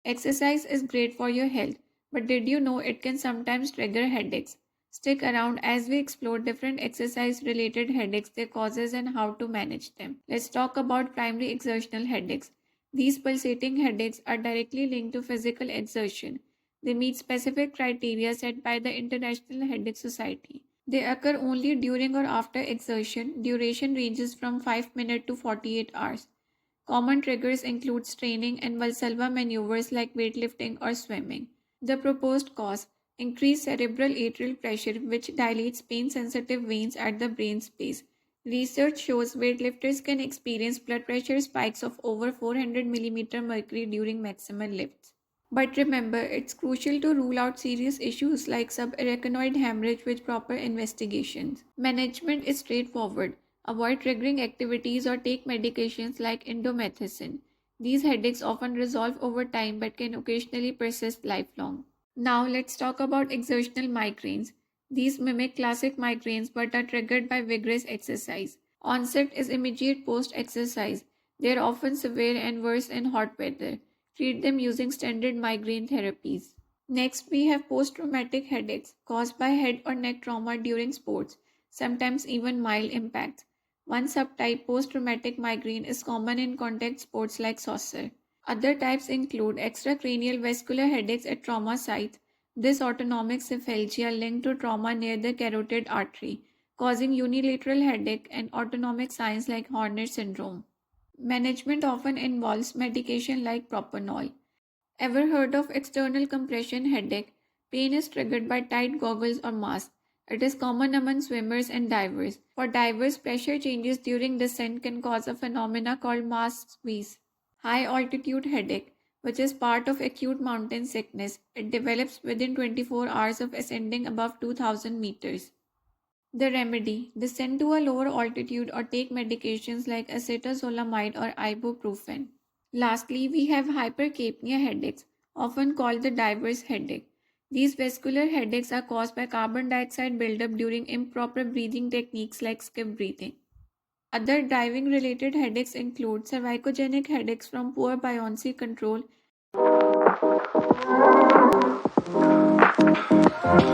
Exercise is great for your health, but did you know it can sometimes trigger headaches? Stick around as we explore different exercise related headaches, their causes, and how to manage them. Let's talk about primary exertional headaches. These pulsating headaches are directly linked to physical exertion. They meet specific criteria set by the International Headache Society. They occur only during or after exertion. Duration ranges from 5 minutes to 48 hours. Common triggers include straining and Valsalva maneuvers like weightlifting or swimming. The proposed cause: increased cerebral atrial pressure, which dilates pain sensitive veins at the brain's base. Research shows weightlifters can experience blood pressure spikes of over 400 mm mercury during maximal lifts. But remember, it's crucial to rule out serious issues like subarachnoid hemorrhage with proper investigations. Management is straightforward. Avoid triggering activities or take medications like indomethacin. These headaches often resolve over time but can occasionally persist lifelong. Now let's talk about exertional migraines. These mimic classic migraines but are triggered by vigorous exercise. Onset is immediate post-exercise. They are often severe and worse in hot weather. Treat them using standard migraine therapies. Next, we have post-traumatic headaches caused by head or neck trauma during sports, sometimes even mild impacts. One subtype, post-traumatic migraine, is common in contact sports like soccer. Other types include extracranial vascular headaches at trauma sites. This autonomic cephalgia linked to trauma near the carotid artery, causing unilateral headache, and autonomic signs like Horner syndrome. Management often involves medication like propanol. Ever heard of external compression headache? Pain is triggered by tight goggles or masks. It is common among swimmers and divers. For divers, pressure changes during descent can cause a phenomena called mask squeeze. High altitude headache, which is part of acute mountain sickness. It develops within 24 hours of ascending above 2000 meters. The remedy: descend to a lower altitude or take medications like acetazolamide or ibuprofen. Lastly, we have hypercapnia headaches, often called the diver's headache. These vascular headaches are caused by carbon dioxide buildup during improper breathing techniques like skip breathing. Other diving related headaches include cervicogenic headaches from poor buoyancy control,